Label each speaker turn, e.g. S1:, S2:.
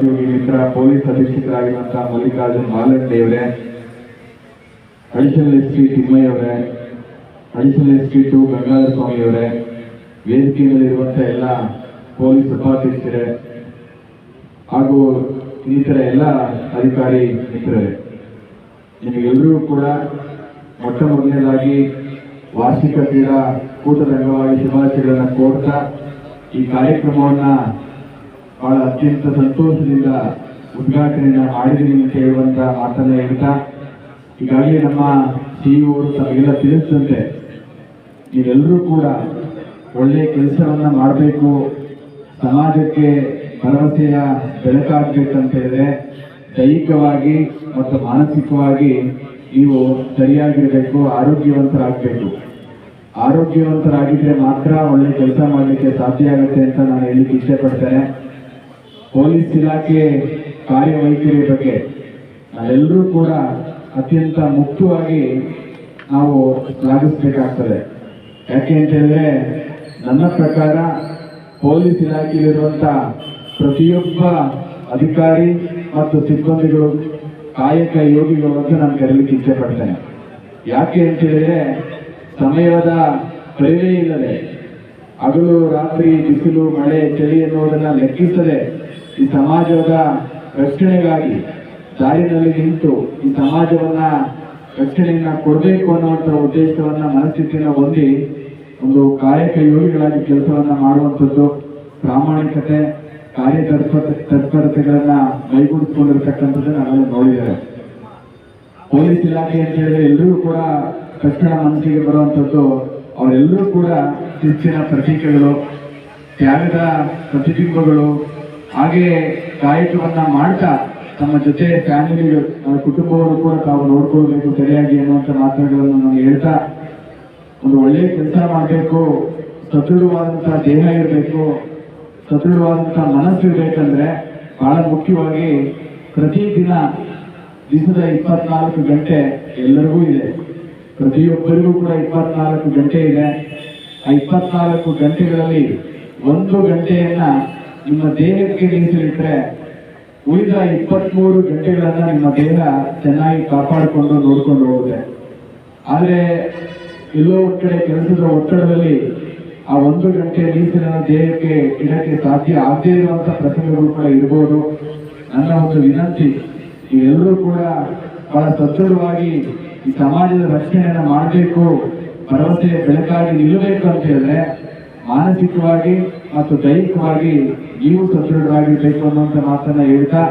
S1: ಸಹೋದ್ಯೋಗಿ ಮಿತ್ರ ಪೊಲೀಸ್ ಅಧೀಕ್ಷಕರಾಗಿರುವಂತಹ ಮಲ್ಲಿಕಾರ್ಜುನ್ ಮಾಲಂಡೆ ಅವರೇ, additional S P Thimmaiah ಅವರೇ, ಅಡಿಷನಲ್ ಎಸ್ ಪಿ 2 ಗಂಗಾಧರ ಸ್ವಾಮಿ ಅವರೇ, ವೇದಿಕೆಯಲ್ಲಿರುವಂತಹ ಎಲ್ಲ ಪೊಲೀಸ್ ಉಪಾಧ್ಯಕ್ಷರೇ ಹಾಗೂ ಇನ್ನಿತರ ಎಲ್ಲ ಅಧಿಕಾರಿ ಮಿತ್ರರೇ, ನಿಮಗೆಲ್ಲರೂ ಕೂಡ ಮೊಟ್ಟ ಮೊದಲನೇದಾಗಿ ವಾರ್ಷಿಕ ಕ್ರೀಡಾ ಕೂಟದ ಅಂಗವಾಗಿ ಶುಭಾಶಯಗಳನ್ನು ಕೋರ್ತಾ ಈ ಕಾರ್ಯಕ್ರಮವನ್ನ ಬಹಳ ಅತ್ಯಂತ ಸಂತೋಷದಿಂದ ಉದ್ಘಾಟನೆಯನ್ನು ಮಾಡಿದ್ದೀನಿ ಅಂತ ಹೇಳುವಂತ ಮಾತನ್ನ ಹೇಳ್ತಾ, ಈಗಾಗಲೇ ನಮ್ಮ ಸಿಇಒ ತಮಗೆಲ್ಲ ತಿಳಿಸಿದಂತೆ ನೀವೆಲ್ಲರೂ ಕೂಡ ಒಳ್ಳೆಯ ಕೆಲಸವನ್ನ ಮಾಡಬೇಕು, ಸಮಾಜಕ್ಕೆ ಭರವಸೆಯ ಬೆಳಕಾಗಬೇಕಂತ ಹೇಳಿದ್ರೆ ದೈಹಿಕವಾಗಿ ಮತ್ತು ಮಾನಸಿಕವಾಗಿ ನೀವು ಸರಿಯಾಗಿರಬೇಕು, ಆರೋಗ್ಯವಂತರಾಗಬೇಕು. ಆರೋಗ್ಯವಂತರಾಗಿದ್ರೆ ಮಾತ್ರ ಒಳ್ಳೆ ಕೆಲಸ ಮಾಡಲಿಕ್ಕೆ ಸಾಧ್ಯ ಆಗುತ್ತೆ ಅಂತ ನಾನು ಹೇಳಲಿಕ್ಕೆ ಇಷ್ಟಪಡ್ತೇನೆ. ಪೊಲೀಸ್ ಇಲಾಖೆ ಕಾರ್ಯವೈಖರಿ ಬಗ್ಗೆ ನಾವೆಲ್ಲರೂ ಕೂಡ ಅತ್ಯಂತ ಮುಕ್ತವಾಗಿ ನಾವು ಶ್ಲಾಘಿಸಬೇಕಾಗ್ತದೆ. ಯಾಕೆ ಅಂತ ಹೇಳಿದ್ರೆ ನನ್ನ ಪ್ರಕಾರ ಪೊಲೀಸ್ ಇಲಾಖೆಯಲ್ಲಿರುವಂಥ ಪ್ರತಿಯೊಬ್ಬ ಅಧಿಕಾರಿ ಮತ್ತು ಸಿಬ್ಬಂದಿಗಳು ಕಾಯಕ ಯೋಗಿಗಳು ಅಂತ ನಾನು ಕರೀಲಿಕ್ಕೆ ಇಚ್ಛೆ ಪಡ್ತೇನೆ. ಯಾಕೆ ಅಂತ ಹೇಳಿದ್ರೆ ಸಮಯದ ಪರಿವೇ ಇಲ್ಲದೆ ಹಗಲು ರಾತ್ರಿ ಬಿಸಿಲು ಮಳೆ ಚಳಿ ಎನ್ನುವುದನ್ನ ಲೆಕ್ಕಿಸದೆ ಈ ಸಮಾಜದ ರಕ್ಷಣೆಗಾಗಿ ದಾರಿನಲ್ಲಿ ನಿಂತು ಈ ಸಮಾಜವನ್ನ ರಕ್ಷಣೆಯನ್ನ ಕೊಡಬೇಕು ಅನ್ನುವಂಥ ಉದ್ದೇಶವನ್ನ ಮನಸ್ಥಿತಿಯನ್ನು ಹೊಂದಿ ಒಂದು ಕಾಯಕ ಯೋಗಿಗಳಾಗಿ ಕೆಲಸವನ್ನ ಮಾಡುವಂಥದ್ದು, ಪ್ರಾಮಾಣಿಕತೆ ಕಾರ್ಯತತ್ಪರತೆಗಳನ್ನ ಮೈಗೂಡಿಸಿಕೊಂಡಿರ್ತಕ್ಕಂಥದ್ದು ನಾವೆಲ್ಲ ನೋಡಿದ್ದೇವೆ. ಪೊಲೀಸ್ ಇಲಾಖೆ ಅಂತ ಹೇಳಿದ್ರೆ ಎಲ್ಲರೂ ಕೂಡ ತಕ್ಷಣ ಮನಸ್ಸಿಗೆ ಬರುವಂಥದ್ದು ಅವರೆಲ್ಲರೂ ಕೂಡ ಶಿಸ್ತಿನ ಪ್ರತೀಕಗಳು, ತ್ಯಾಗದ ಪ್ರತಿಬಿಂಬಗಳು. ಹಾಗೆ ಕಾಯಕವನ್ನ ಮಾಡ್ತಾ ತಮ್ಮ ಜೊತೆ ಫ್ಯಾಮಿಲಿ ಕುಟುಂಬವರು ಕೂಡ ತಾವು ನೋಡ್ಕೊಳ್ಬೇಕು ಸರಿಯಾಗಿ ಅನ್ನುವಂಥ ಮಾತುಗಳನ್ನು ನಾನು ಹೇಳ್ತಾ, ಒಂದು ಒಳ್ಳೆಯ ಕೆಲಸ ಮಾಡಬೇಕು, ಸದೃಢವಾದಂತಹ ದೇಹ ಇರಬೇಕು, ಸದೃಢವಾದಂತಹ ಮನಸ್ಸು ಇರಬೇಕಂದ್ರೆ ಬಹಳ ಮುಖ್ಯವಾಗಿ ಪ್ರತಿದಿನ ದಿವಸದ 24 ಗಂಟೆ ಎಲ್ಲರಿಗೂ ಇದೆ, ಪ್ರತಿಯೊಬ್ಬರಿಗೂ ಕೂಡ 24 ಗಂಟೆ ಇದೆ. ಆ 24 ಗಂಟೆಗಳಲ್ಲಿ 1 ಗಂಟೆಯನ್ನ ನಿಮ್ಮ ದೇಹಕ್ಕೆ ಮೀಸಲಿಟ್ಟರೆ ಉಳಿದ 23 ಗಂಟೆಗಳನ್ನ ನಿಮ್ಮ ದೇಹ ಚೆನ್ನಾಗಿ ಕಾಪಾಡಿಕೊಂಡು ನೋಡ್ಕೊಂಡು ಹೋಗುತ್ತೆ. ಆದರೆ ಎಲ್ಲೋ ಒಂದು ಕಡೆ ಕೆಲಸದ ಒತ್ತಡದಲ್ಲಿ ಆ 1 ಗಂಟೆ ಮೀಸಲನ್ನು ದೇಹಕ್ಕೆ ಇಡಕ್ಕೆ ಸಾಧ್ಯ ಆಗದೇ ಇರುವಂತ ಪ್ರಸಂಗಗಳು ಕೂಡ ಇರಬಹುದು. ನನ್ನ ಒಂದು ವಿನಂತಿ, ನೀವೆಲ್ಲರೂ ಕೂಡ ಬಹಳ ಸದೃಢವಾಗಿ ಈ ಸಮಾಜದ ರಕ್ಷಣೆಯನ್ನು ಮಾಡಬೇಕು, ಭರವಸೆಯ ಬೆಳಕಾಗಿ ನಿಲ್ಲಬೇಕು ಅಂತ ಹೇಳಿದ್ರೆ ಮಾನಸಿಕವಾಗಿ ಮತ್ತು ದೈಹಿಕವಾಗಿ ನೀವು ಸದೃಢರಾಗಿರ್ಬೇಕು ಅನ್ನುವಂಥ ಮಾತನ್ನ ಹೇಳ್ತಾ